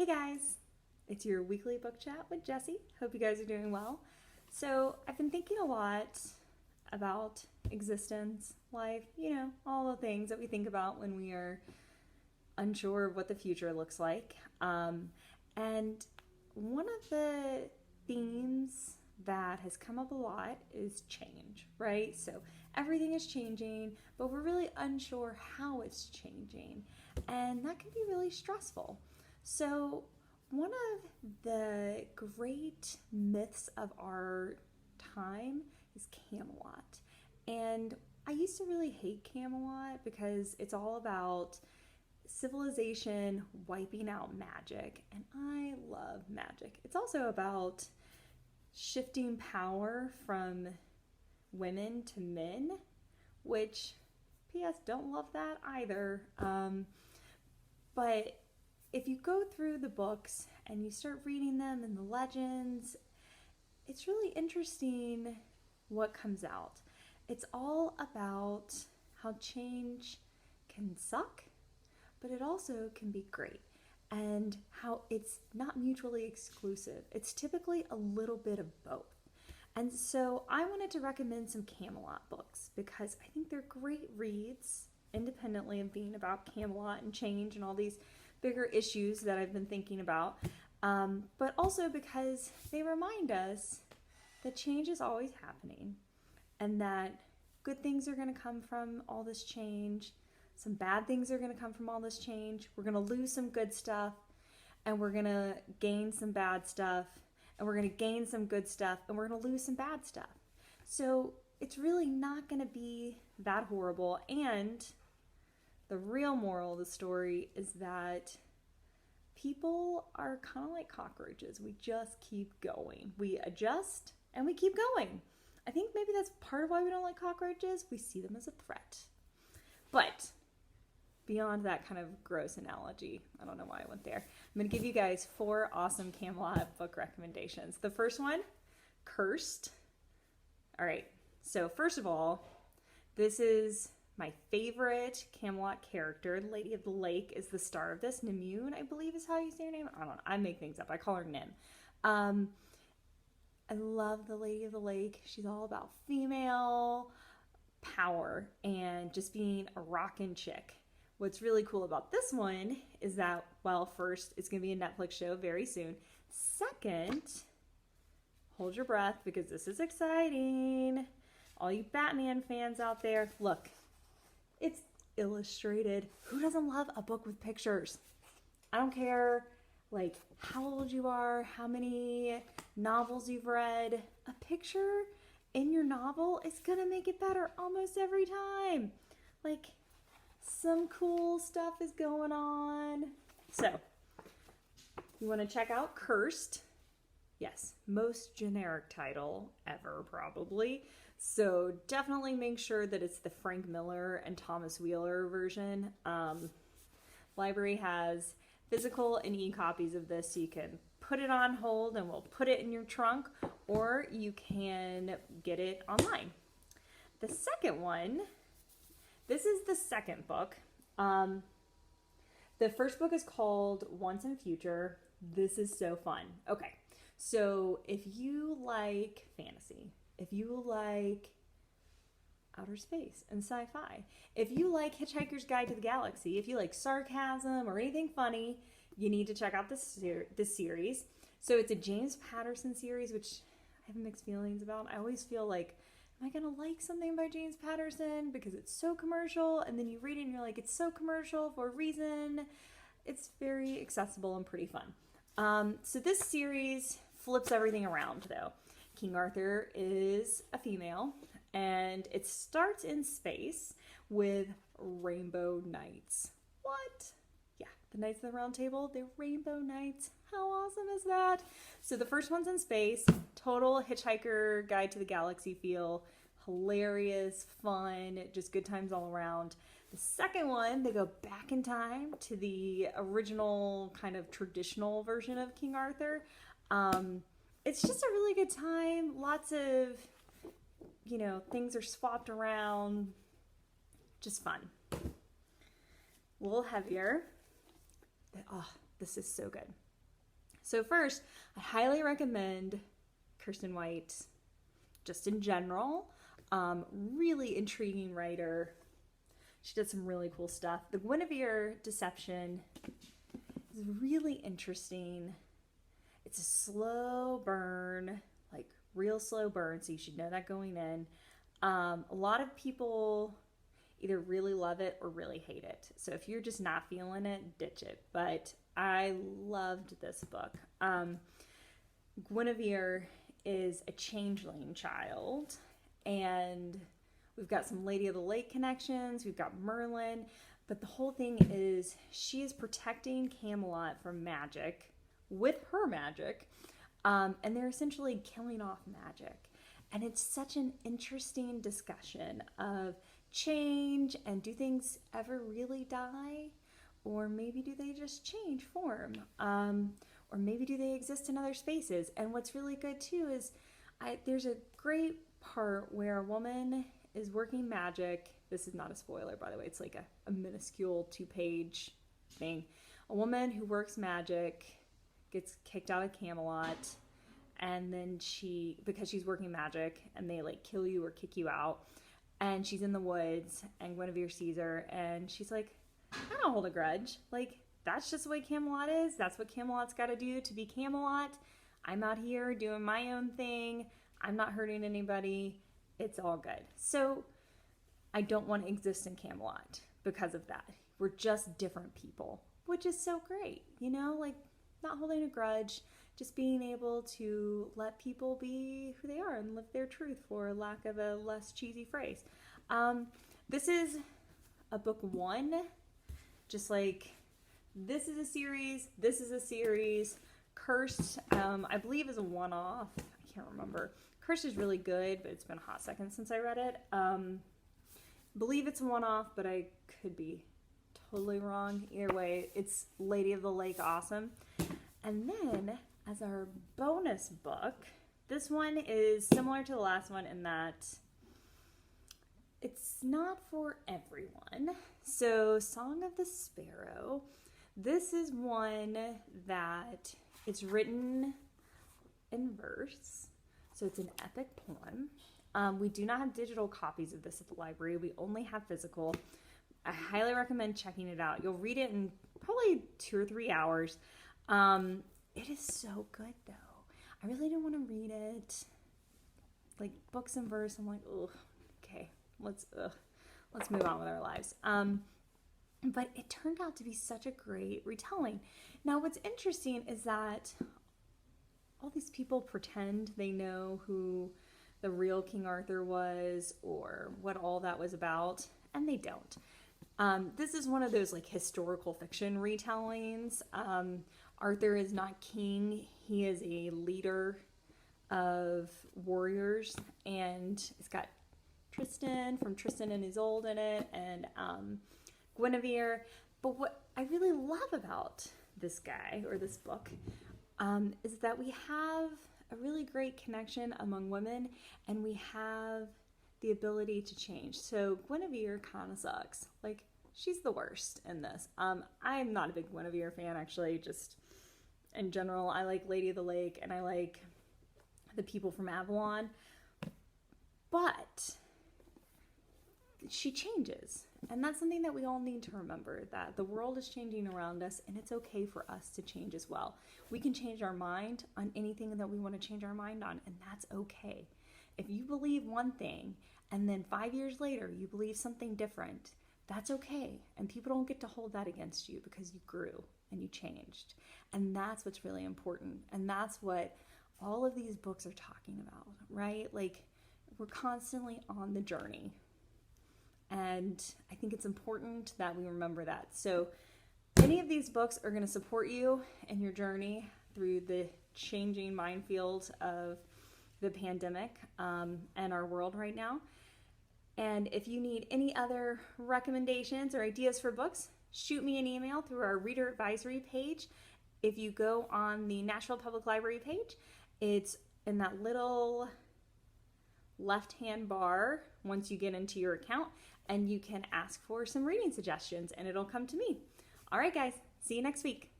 Hey guys, it's your weekly book chat with Jessie. Hope you guys are doing well. So, I've been thinking a lot about existence, life, all the things that we think about when we are unsure of what the future looks like. And one of the themes that has come up a lot is change, right? So everything is changing, but we're really unsure how it's changing. And that can be really stressful. So one of the great myths of our time is Camelot. And I used to really hate Camelot because it's all about civilization wiping out magic, and I love magic. It's also about shifting power from women to men, which P.S. don't love that either. But if you go through the books and you start reading them and the legends, it's really interesting what comes out. It's all about how change can suck, but it also can be great, and how it's not mutually exclusive. It's typically a little bit of both. And so I wanted to recommend some Camelot books because I think they're great reads, independently of being about Camelot and change and all these bigger issues that I've been thinking about, but also because they remind us that change is always happening and that good things are going to come from all this change. Some bad things are going to come from all this change. We're going to lose some good stuff, and we're going to gain some bad stuff, and we're going to gain some good stuff, and we're going to lose some bad stuff. So it's really not going to be that horrible. And the real moral of the story is that people are kind of like cockroaches. We just keep going. We adjust and we keep going. I think maybe that's part of why we don't like cockroaches. We see them as a threat. But beyond that kind of gross analogy, I don't know why I went there. I'm going to give you guys 4 awesome Camelot book recommendations. The first one, Cursed. All right, so first of all, this is my favorite Camelot character. Lady of the Lake is the star of this. Nimue, I believe is how you say her name. I don't know. I make things up. I call her Nim. I love the Lady of the Lake. She's all about female power and just being a rockin' chick. What's really cool about this one is that, well, first, it's going to be a Netflix show very soon. Second, hold your breath because this is exciting. All you Batman fans out there, look, it's illustrated. Who doesn't love a book with pictures? I don't care like how old you are, how many novels you've read. A picture in your novel is gonna make it better almost every time. Like, some cool stuff is going on. So, you want to check out Cursed. Yes, most generic title ever, probably. So definitely make sure that it's the Frank Miller and Thomas Wheeler version. Library has physical and e-copies of this, so you can put it on hold and we'll put it in your trunk, or you can get it online. The second one, this is the second book. The first book is called Once and Future. This is so fun. Okay, so if you like fantasy, if you like outer space and sci-fi, if you like Hitchhiker's Guide to the Galaxy, if you like sarcasm or anything funny, you need to check out this series. So it's a James Patterson series, which I have mixed feelings about. I always feel like, am I going to like something by James Patterson because it's so commercial? And then you read it and you're like, it's so commercial for a reason. It's very accessible and pretty fun. So this series flips everything around, though. King Arthur is a female, and it starts in space with rainbow knights. What? Yeah, the Knights of the Round Table, they're rainbow knights. How awesome is that? So the first one's in space, total Hitchhiker Guide to the Galaxy feel, hilarious, fun, just good times all around. The second one, they go back in time to the original kind of traditional version of King Arthur. It's just a really good time. Lots of, things are swapped around. Just fun. A little heavier. Oh, this is so good. So first, I highly recommend Kirsten White, just in general. Really intriguing writer. She did some really cool stuff. The Guinevere Deception is really interesting. It's a slow burn, like real slow burn, so you should know that going in. A lot of people either really love it or really hate it. So if you're just not feeling it, ditch it. But I loved this book. Guinevere is a changeling child, and we've got some Lady of the Lake connections. We've got Merlin. But the whole thing is she is protecting Camelot from magic with her magic. And they're essentially killing off magic. And it's such an interesting discussion of change and do things ever really die? Or maybe do they just change form? Or maybe do they exist in other spaces? And what's really good too is there's a great part where a woman is working magic. This is not a spoiler, by the way. It's like a minuscule 2-page thing. A woman who works magic gets kicked out of Camelot, and then because she's working magic, and they like kill you or kick you out, and she's in the woods, and Guinevere sees her, and she's like, I don't hold a grudge. Like, that's just the way Camelot is. That's what Camelot's got to do to be Camelot. I'm out here doing my own thing. I'm not hurting anybody. It's all good. So I don't want to exist in Camelot because of that. We're just different people, which is so great. You know, like not holding a grudge, just being able to let people be who they are and live their truth, for lack of a less cheesy phrase. This is a book 1, just like this is a series, this is a series. Cursed, I believe, is a one-off. I can't remember. Cursed is really good, but it's been a hot second since I read it. Believe it's a one-off, but I could be totally wrong. Either way, it's Lady of the Lake awesome. And then, as our bonus book, this one is similar to the last one in that it's not for everyone. So, Song of the Sparrow. This is one that it's written in verse. So it's an epic poem. We do not have digital copies of this at the library. We only have physical. I highly recommend checking it out. You'll read it in probably 2 or 3 hours. It is so good, though. I really didn't want to read it. Like, books in verse, I'm like, ugh, okay, let's move on with our lives. But it turned out to be such a great retelling. Now, what's interesting is that all these people pretend they know who the real King Arthur was or what all that was about, and they don't. This is one of those like historical fiction retellings. Arthur is not king. He is a leader of warriors, and it's got Tristan from Tristan and Isolde in it, and Guinevere. But what I really love about this guy or this book is that we have a really great connection among women, and we have the ability to change. So Guinevere kind of sucks. Like, she's the worst in this. I'm not a big Guinevere fan, actually, just in general. I like Lady of the Lake, and I like the people from Avalon. But she changes. And that's something that we all need to remember, that the world is changing around us, and it's okay for us to change as well. We can change our mind on anything that we want to change our mind on, and that's okay. If you believe one thing, and then 5 years later you believe something different, that's okay. And people don't get to hold that against you because you grew and you changed. And that's what's really important. And that's what all of these books are talking about, right? Like, we're constantly on the journey. And I think it's important that we remember that. So any of these books are going to support you in your journey through the changing minefield of the pandemic and our world right now. And if you need any other recommendations or ideas for books, shoot me an email through our reader advisory page. If you go on the Nashville Public Library page, it's in that little left-hand bar once you get into your account, and you can ask for some reading suggestions, and it'll come to me. All right, guys, see you next week.